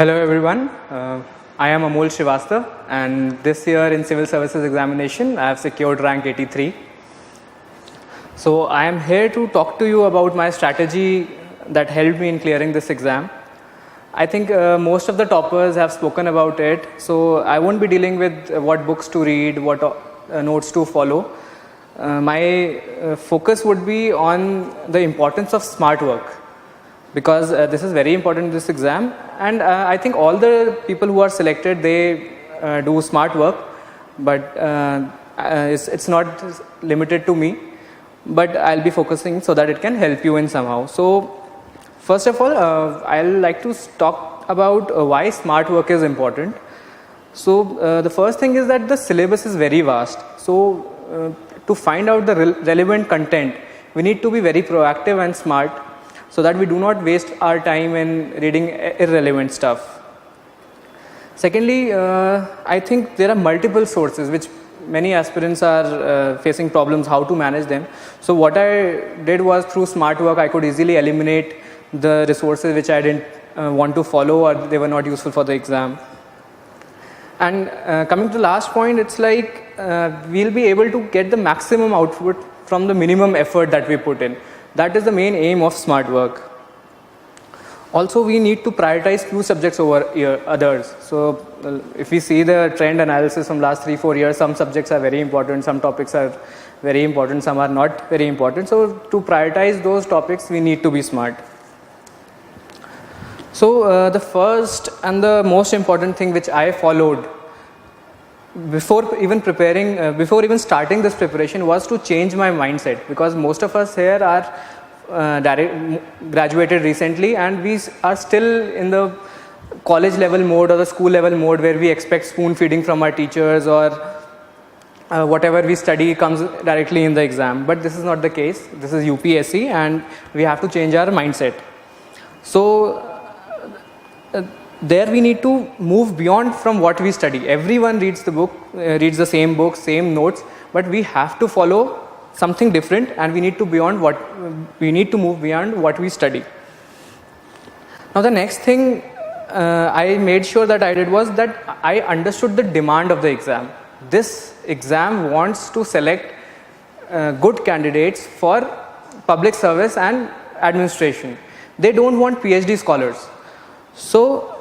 Hello everyone, I am Amol Shrivastav and this year in Civil Services Examination I have secured rank 83. So I am here to talk to you about my strategy that helped me in clearing this exam. I think most of the toppers have spoken about it, so I won't be dealing with what books to read, what notes to follow. My focus would be on the importance of smart work, because this is very important in this exam, and I think all the people who are selected, they do smart work, but it's not limited to me, but I'll be focusing so that it can help you in somehow. So first of all, I'll like to talk about why smart work is important. So the first thing is that the syllabus is very vast, so to find out the relevant content, we need to be very proactive and smart, so that we do not waste our time in reading irrelevant stuff. Secondly, I think there are multiple sources which many aspirants are facing problems how to manage them. So what I did was, through smart work, I could easily eliminate the resources which I didn't want to follow or they were not useful for the exam. And coming to the last point, it's like we'll be able to get the maximum output from the minimum effort that we put in. That is the main aim of smart work. Also, we need to prioritize few subjects over others. So if we see the trend analysis from last 3-4 years, some subjects are very important, some topics are very important, some are not very important. So to prioritize those topics, we need to be smart. So the first and the most important thing which I followed before even starting this preparation was to change my mindset, because most of us here are graduated recently and we are still in the college level mode or the school level mode where we expect spoon feeding from our teachers, or whatever we study comes directly in the exam. But this is not the case. This is UPSC and we have to change our mindset. So there we need to move beyond from what we study. Everyone reads the book, reads the same book, same notes, but we have to follow something different, and we need to move beyond what we study. Now the next thing I made sure that I did was that I understood the demand of the exam. This exam wants to select good candidates for public service and administration. They don't want PhD scholars. So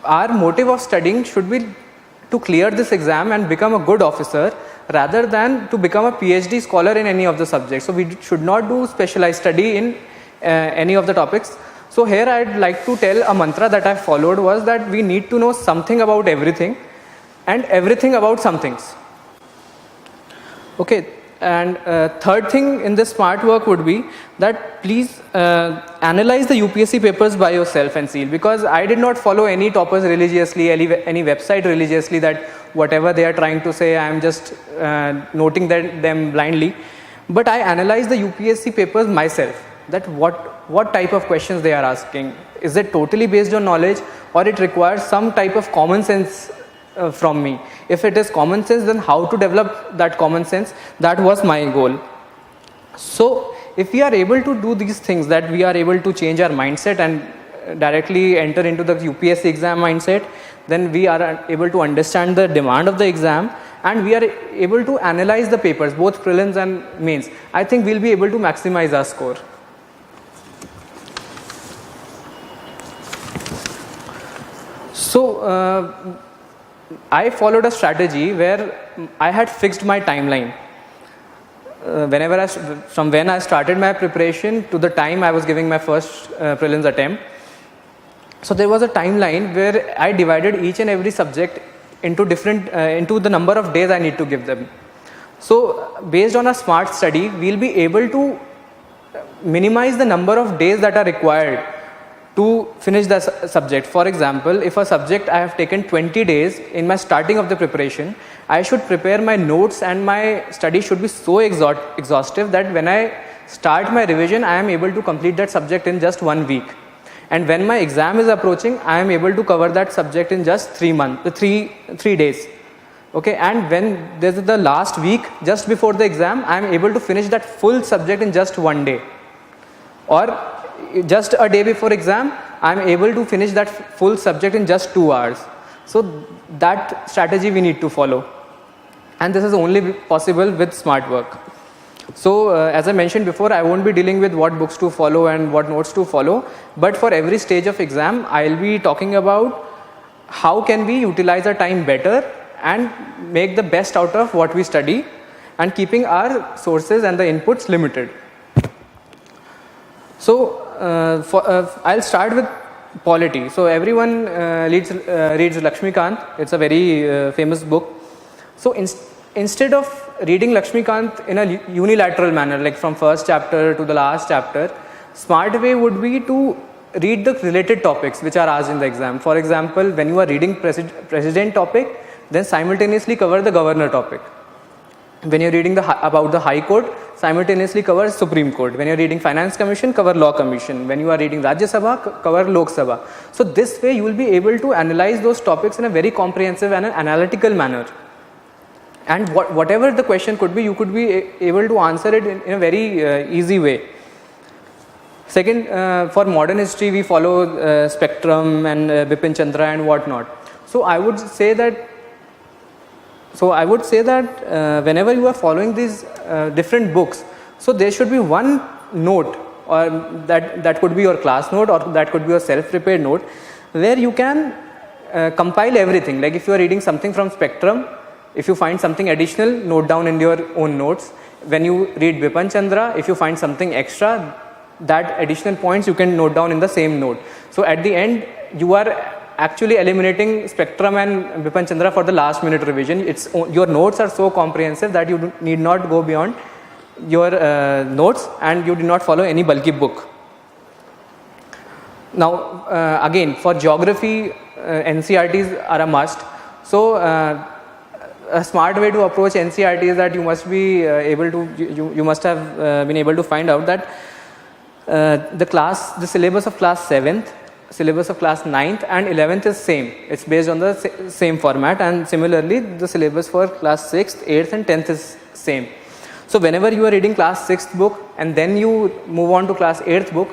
our motive of studying should be to clear this exam and become a good officer, rather than to become a PhD scholar in any of the subjects. So we should not do specialized study in any of the topics. So here I'd like to tell a mantra that I followed was that we need to know something about everything and everything about some things. Okay. And third thing in this smart work would be that please analyze the UPSC papers by yourself and see, because I did not follow any toppers religiously, any website religiously, that whatever they are trying to say, I am just noting them blindly. But I analyzed the UPSC papers myself, that what type of questions they are asking. Is it totally based on knowledge, or it requires some type of common sense from me? If it is common sense, then how to develop that common sense? That was my goal. So if we are able to do these things, that we are able to change our mindset and directly enter into the UPSC exam mindset, then we are able to understand the demand of the exam and we are able to analyze the papers, both prelims and mains. I think we'll be able to maximize our score. So I followed a strategy where I had fixed my timeline. From when I started my preparation to the time I was giving my first prelims attempt. So there was a timeline where I divided each and every subject into the number of days I need to give them. So based on a smart study, we'll be able to minimize the number of days that are required to finish the subject. For example, if a subject I have taken 20 days in my starting of the preparation, I should prepare my notes and my study should be so exhaustive that when I start my revision, I am able to complete that subject in just 1 week. And when my exam is approaching, I am able to cover that subject in just 3 days. Okay, and when there's the last week just before the exam, I am able to finish that full subject in just 1 day. Or just a day before exam, I'm able to finish that full subject in just 2 hours. So that strategy we need to follow. And this is only possible with smart work. So as I mentioned before, I won't be dealing with what books to follow and what notes to follow, but for every stage of exam, I'll be talking about how can we utilize our time better and make the best out of what we study, and keeping our sources and the inputs limited. So I'll start with polity. So everyone reads Lakshmikant. It's a very famous book. So instead of reading Lakshmikant in a unilateral manner, like from first chapter to the last chapter, smart way would be to read the related topics which are asked in the exam. For example, when you are reading president topic, then simultaneously cover the governor topic. When you're reading about the High Court, simultaneously cover Supreme Court. When you're reading Finance Commission, cover Law Commission. When you are reading Rajya Sabha, cover Lok Sabha. So this way you will be able to analyze those topics in a very comprehensive and an analytical manner. And whatever the question could be, you could be able to answer it in a very easy way. Second, for modern history, we follow Spectrum and Bipin Chandra and whatnot. So I would say that whenever you are following these different books, so there should be one note, or that could be your class note, or that could be your self-prepared note, where you can compile everything. Like if you are reading something from Spectrum, if you find something additional, note down in your own notes. When you read Bipin Chandra, if you find something extra, that additional points you can note down in the same note. So at the end, you are actually eliminating Spectrum and Bipin Chandra for the last minute revision. Your notes are so comprehensive that you need not go beyond your notes, and you do not follow any bulky book. Now again, for geography, NCERTs are a must. So a smart way to approach NCERT is that you must be you must have been able to find out that the syllabus of class 7th, syllabus of class 9th and 11th is same. It's based on the same format, and similarly the syllabus for class 6th, 8th and 10th is same. So whenever you are reading class 6th book and then you move on to class 8th book,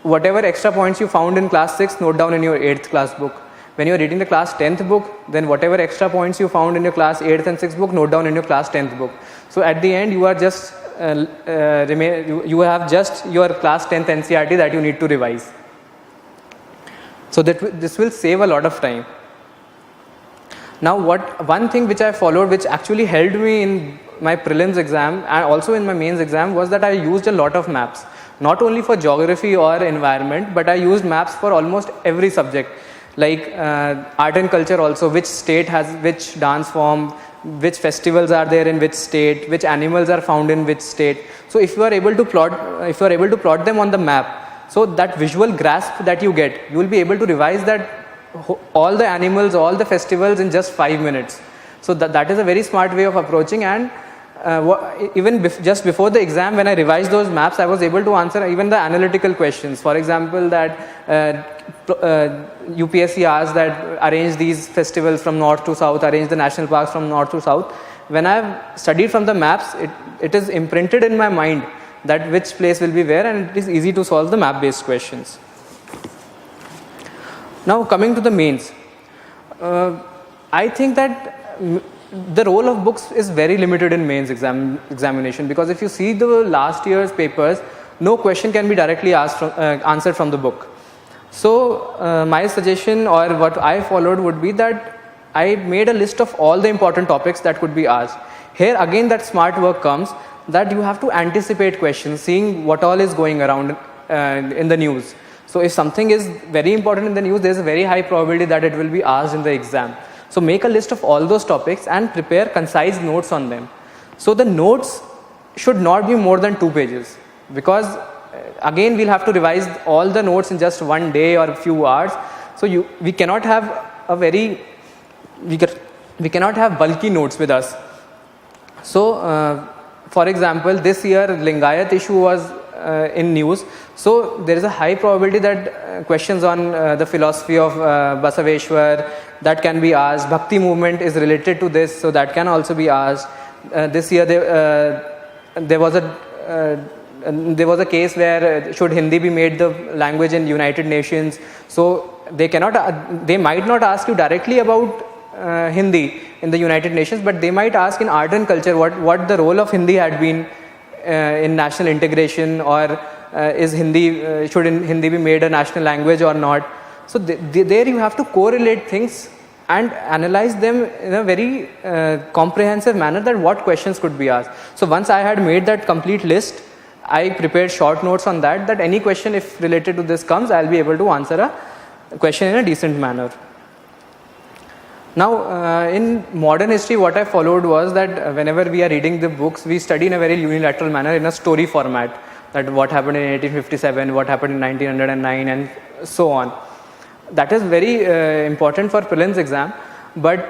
whatever extra points you found in class 6th, note down in your 8th class book. When you are reading the class 10th book, then whatever extra points you found in your class 8th and 6th book, note down in your class 10th book. So at the end, you are just you have just your class 10th NCERT that you need to revise. So that this will save a lot of time. Now one thing which I followed, which actually helped me in my prelims exam and also in my mains exam, was that I used a lot of maps. Not only for geography or environment, but I used maps for almost every subject. Like art and culture also, which state has which dance form, which festivals are there in which state, which animals are found in which state. So if you are able to plot them on the map, so that visual grasp that you get, you will be able to revise that all the animals, all the festivals in just 5 minutes. So that is a very smart way of approaching. And even just before the exam, when I revised those maps, I was able to answer even the analytical questions. For example, that UPSC asked that arrange these festivals from north to south, arrange the national parks from north to south. When I have studied from the maps, it is imprinted in my mind that which place will be where, and it is easy to solve the map based questions. Now coming to the mains, I think that the role of books is very limited in mains examination, because if you see the last year's papers, no question can be directly answered from the book. So my suggestion, or what I followed, would be that I made a list of all the important topics that could be asked. Here again that smart work comes, that you have to anticipate questions, seeing what all is going around in the news. So if something is very important in the news, there is a very high probability that it will be asked in the exam. So make a list of all those topics and prepare concise notes on them. So the notes should not be more than 2 pages, because again we'll have to revise all the notes in just one day or a few hours. So we cannot have we cannot have bulky notes with us. So for example, this year Lingayat issue was in news. So there is a high probability that questions on the philosophy of Basaveshwar, that can be asked. Bhakti movement is related to this, so that can also be asked. This year there was a there was a case where should Hindi be made the language in United Nations. So they might not ask you directly about Hindi in the United Nations, but they might ask in art and culture what the role of Hindi had been in national integration, or should Hindi be made a national language or not. So there you have to correlate things and analyze them in a very comprehensive manner, that what questions could be asked. So once I had made that complete list, I prepared short notes on that any question if related to this comes, I'll be able to answer a question in a decent manner. Now, in modern history, what I followed was that whenever we are reading the books, we study in a very unilateral manner in a story format, that what happened in 1857, what happened in 1909, and so on. That is very important for prelims exam, but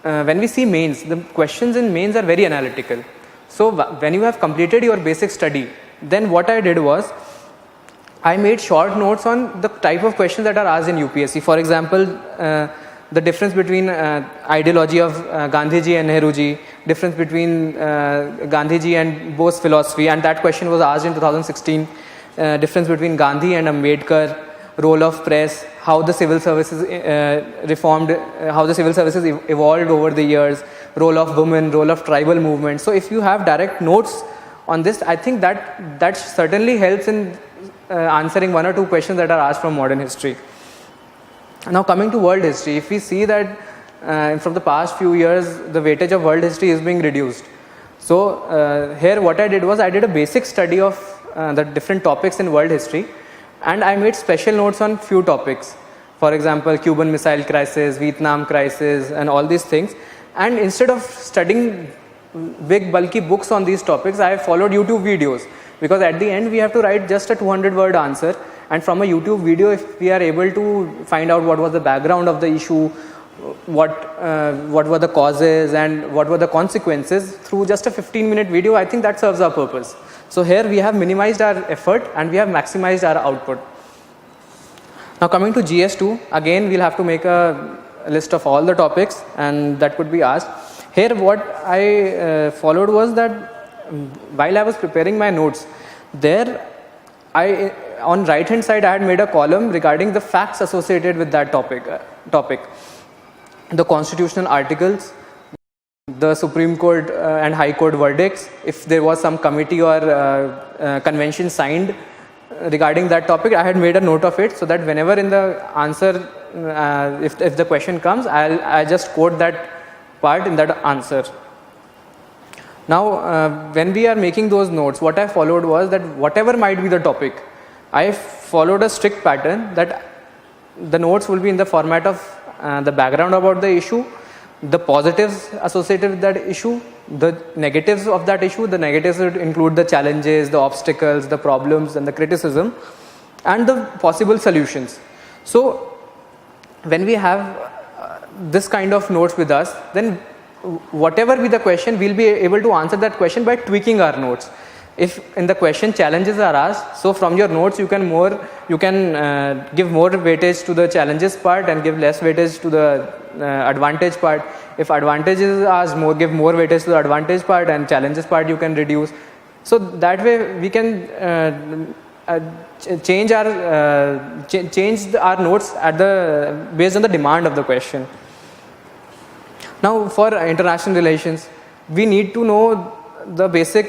when we see mains, the questions in mains are very analytical. So when you have completed your basic study, then what I did was, I made short notes on the type of questions that are asked in UPSC. For example, the difference between ideology of Gandhiji and Nehruji, difference between Gandhiji and Bose's philosophy, and that question was asked in 2016, difference between Gandhi and Ambedkar, role of press, how the civil services evolved over the years, role of women, role of tribal movement. So if you have direct notes on this, I think that certainly helps in answering one or two questions that are asked from modern history. Now coming to world history, if we see that from the past few years, the weightage of world history is being reduced. So here what I did was, I did a basic study of the different topics in world history, and I made special notes on few topics. For example, Cuban Missile Crisis, Vietnam Crisis, and all these things. And instead of studying big bulky books on these topics, I followed YouTube videos, because at the end we have to write just a 200-word answer. And from a YouTube video, if we are able to find out what was the background of the issue, what were the causes and what were the consequences through just a 15-minute video, I think that serves our purpose. So here we have minimized our effort and we have maximized our output. Now coming to GS2, again we'll have to make a list of all the topics and that could be asked. Here what I followed was that while I was preparing my notes, there on right hand side I had made a column regarding the facts associated with that topic. The constitutional articles, the Supreme Court and High Court verdicts, if there was some committee or convention signed regarding that topic, I had made a note of it, so that whenever in the answer, if the question comes, I just quote that part in that answer. Now when we are making those notes, what I followed was that whatever might be the topic, I followed a strict pattern that the notes will be in the format of the background about the issue, the positives associated with that issue, the negatives of that issue. The negatives would include the challenges, the obstacles, the problems and the criticism, and the possible solutions. So when we have this kind of notes with us, then whatever be the question, we'll be able to answer that question by tweaking our notes. If in the question challenges are asked, so from your notes you can give more weightage to the challenges part and give less weightage to the advantage part. If advantage is asked, give more weightage to the advantage part, and challenges part you can reduce. So that way we can change our notes based on the demand of the question. Now for international relations, we need to know the basic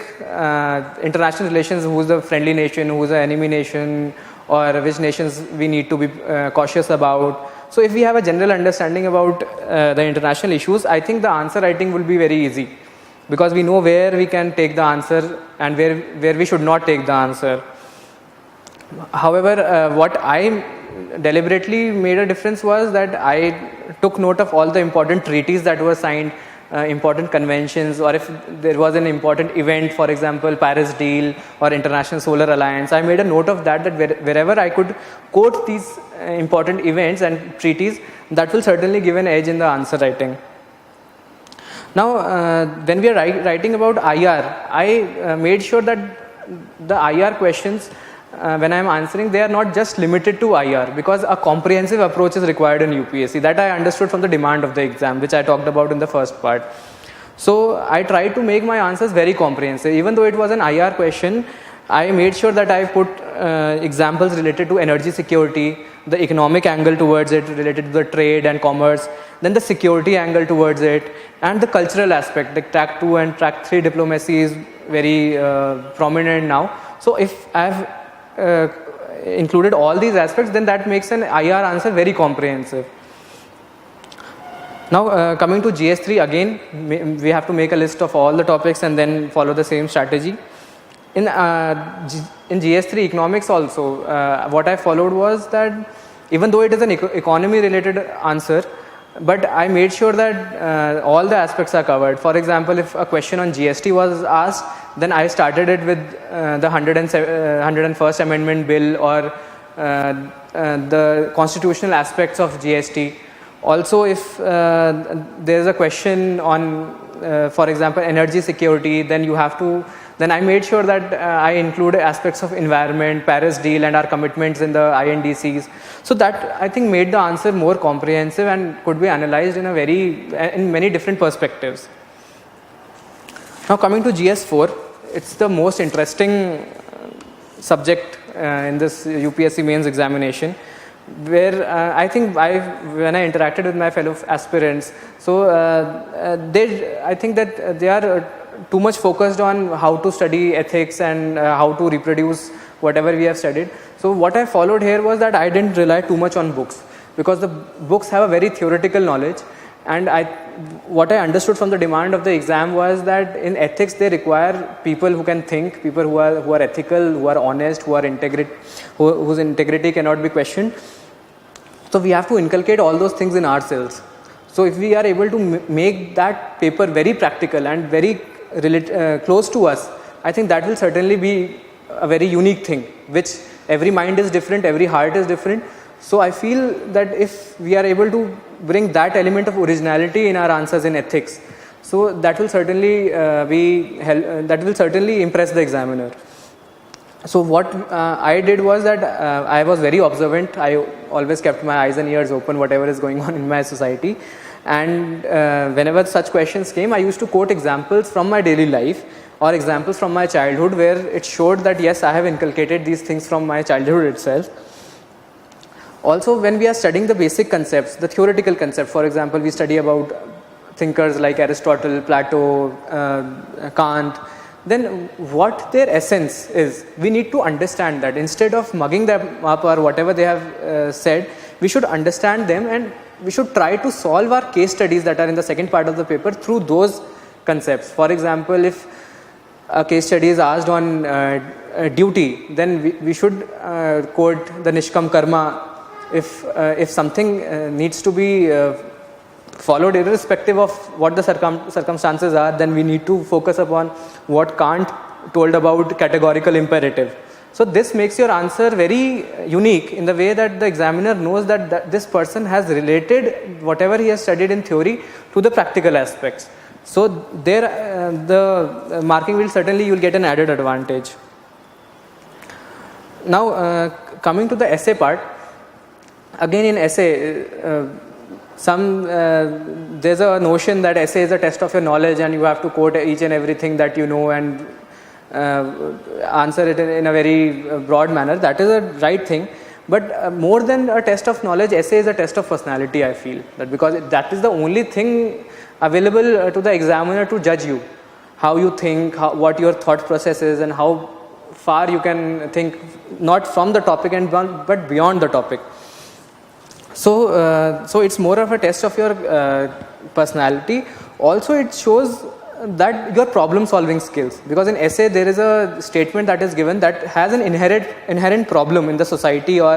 international relations, who's the friendly nation, who's the enemy nation, or which nations we need to be cautious about. So if we have a general understanding about the international issues, I think the answer writing will be very easy, because we know where we can take the answer and where we should not take the answer. However, what I deliberately made a difference was that I took note of all the important treaties that were signed, important conventions, or if there was an important event, for example Paris Deal or International Solar Alliance, I made a note of that wherever I could quote these important events and treaties, that will certainly give an edge in the answer writing. Now when we are writing about IR, I made sure that the IR questions, when I am answering, they are not just limited to IR, because a comprehensive approach is required in UPSC. That I understood from the demand of the exam, which I talked about in the first part. So I tried to make my answers very comprehensive. Even though it was an IR question, I made sure that I put examples related to energy security, the economic angle towards it related to the trade and commerce, then the security angle towards it, and the cultural aspect. The track 2 and track 3 diplomacy is very prominent now. So if I have included all these aspects, then that makes an IR answer very comprehensive. Now coming to GS3, again we have to make a list of all the topics and then follow the same strategy. In GS3 economics also, what I followed was that even though it is an economy related answer, but I made sure that all the aspects are covered. For example, if a question on GST was asked, then I started it with the 101st Amendment Bill or the constitutional aspects of GST. Also, if there is a question on, for example, energy security, then I made sure that I included aspects of environment, Paris deal and our commitments in the INDCs. So that I think made the answer more comprehensive and could be analyzed in many different perspectives. Now coming to GS4, it's the most interesting subject in this UPSC mains examination, where I think when I interacted with my fellow aspirants, so I think that they are too much focused on how to study ethics and how to reproduce whatever we have studied. So what I followed here was that I didn't rely too much on books, because the books have a very theoretical knowledge, and what I understood from the demand of the exam was that in ethics they require people who can think, people who are ethical, who are honest, whose integrity cannot be questioned. So we have to inculcate all those things in ourselves. So if we are able to make that paper very practical and very close to us, I think that will certainly be a very unique thing, which every mind is different, every heart is different. So I feel that if we are able to bring that element of originality in our answers in ethics, so that will certainly impress the examiner. So what I did was that I was very observant. I always kept my eyes and ears open whatever is going on in my society. And whenever such questions came, I used to quote examples from my daily life or examples from my childhood where it showed that yes, I have inculcated these things from my childhood itself. Also, when we are studying the basic concepts, the theoretical concepts, for example, we study about thinkers like Aristotle, Plato, Kant, then what their essence is, we need to understand that. Instead of mugging them up or whatever they have said, we should understand them and we should try to solve our case studies that are in the second part of the paper through those concepts. For example, if a case study is asked on duty, then we should quote the Nishkam Karma. If something needs to be followed irrespective of what the circumstances are, then we need to focus upon what Kant told about categorical imperative. So this makes your answer very unique in the way that the examiner knows that this person has related whatever he has studied in theory to the practical aspects. So there the marking will certainly, you will get an added advantage. Now coming to the essay part, again in essay, there's a notion that essay is a test of your knowledge and you have to quote each and everything that you know and answer it in a very broad manner. That is a right thing, but more than a test of knowledge, essay is a test of personality, I feel, that because that is the only thing available to the examiner to judge you, how you think, what your thought process is and how far you can think, not from the topic and but beyond the topic. So it's more of a test of your personality. Also, it shows that your problem solving skills, because in essay there is a statement that is given that has an inherent problem in the society or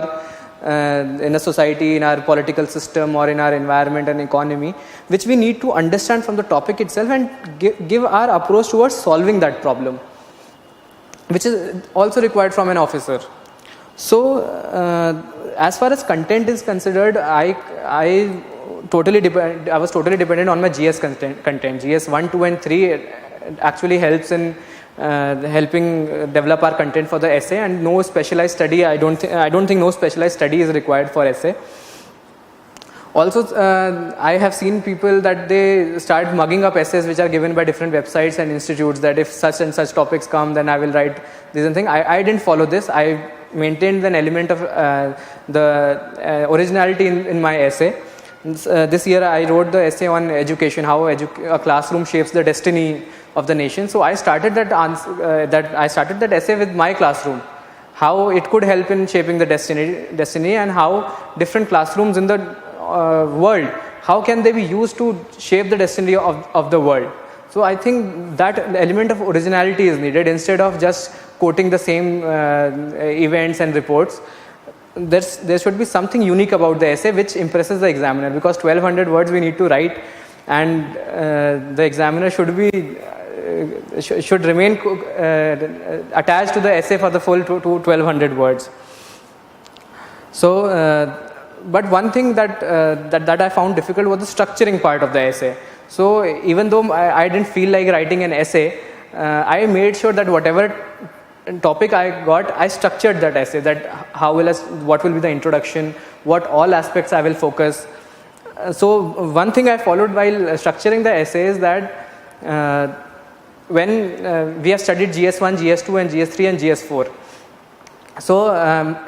in our political system or in our environment and economy, which we need to understand from the topic itself and give our approach towards solving that problem, which is also required from an officer. So as far as content is considered, I was totally dependent on my GS content. GS 1, 2 and 3 actually helps in helping develop our content for the essay, and no specialized study, I don't think no specialized study is required for essay. Also, I have seen people that they start mugging up essays which are given by different websites and institutes, that if such and such topics come, then I will write this and thing. I didn't follow this. I maintained an element of the originality in my essay. This year I wrote the essay on education, how a classroom shapes the destiny of the nation. So I started that essay with my classroom, how it could help in shaping the destiny, and how different classrooms in the world, how can they be used to shape the destiny of the world. So I think that element of originality is needed. Instead of just quoting the same events and reports, there should be something unique about the essay which impresses the examiner, because 1200 words we need to write, and the examiner should remain attached to the essay for the full 1200 words. So but one thing that I found difficult was the structuring part of the essay. So even though I didn't feel like writing an essay, I made sure that whatever topic I got, I structured that essay, that what will be the introduction, what all aspects I will focus. So one thing I followed while structuring the essay is that when we have studied GS1, GS2 and GS3 and GS4. So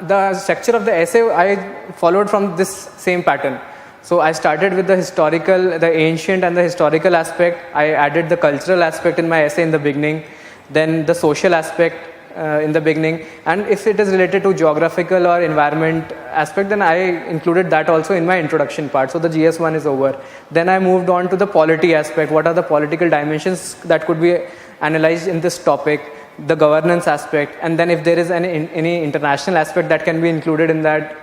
the structure of the essay I followed from this same pattern. So I started with the ancient and the historical aspect. I added the cultural aspect in my essay in the beginning, then the social aspect in the beginning, and if it is related to geographical or environment aspect, then I included that also in my introduction part. So the GS1 is over. Then I moved on to the polity aspect. What are the political dimensions that could be analyzed in this topic? The governance aspect, and then if there is any international aspect that can be included in that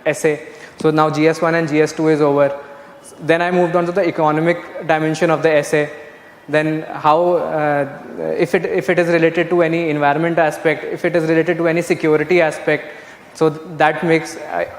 essay. So now GS1 and GS2 is over. Then I moved on to the economic dimension of the essay. Then how if it is related to any environment aspect, if it is related to any security aspect. So that makes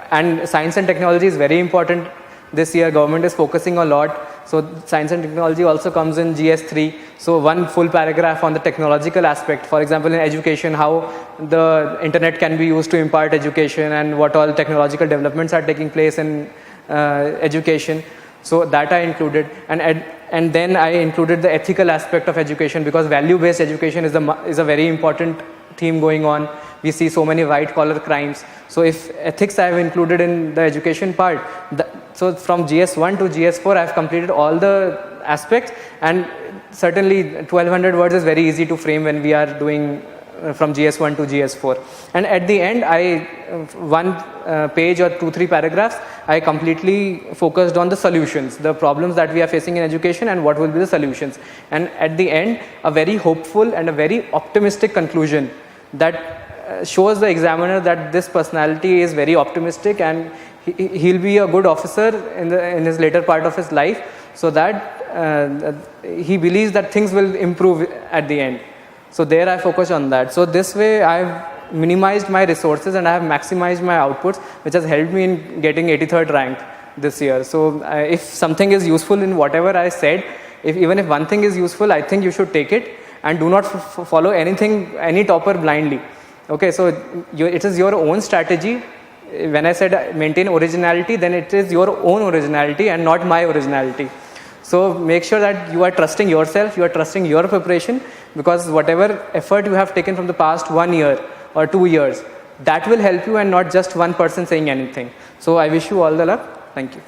and science and technology is very important. This year government is focusing a lot. So science and technology also comes in GS3. So one full paragraph on the technological aspect. For example, in education, how the internet can be used to impart education, and what all technological developments are taking place in education. So that I included, and then I included the ethical aspect of education, because value-based education is a very important theme going on. We see so many white-collar crimes. So if ethics I have included in the education part, so from GS1 to GS4 I have completed all the aspects, and certainly 1200 words is very easy to frame when we are doing from GS1 to GS4. And at the end, one page or 2-3 paragraphs, I completely focused on the solutions, the problems that we are facing in education and what will be the solutions. And at the end, a very hopeful and a very optimistic conclusion that shows the examiner that this personality is very optimistic, and he'll be a good officer in his later part of his life, so that he believes that things will improve at the end. So there I focus on that. So this way I've minimized my resources and I have maximized my outputs, which has helped me in getting 83rd rank this year. So if something is useful in whatever I said, even if one thing is useful, I think you should take it, and do not follow any topper blindly. Okay, so it is your own strategy. When I said maintain originality, then it is your own originality and not my originality. So make sure that you are trusting yourself, you are trusting your preparation, because whatever effort you have taken from the past 1 year or 2 years, that will help you, and not just one person saying anything. So I wish you all the luck. Thank you.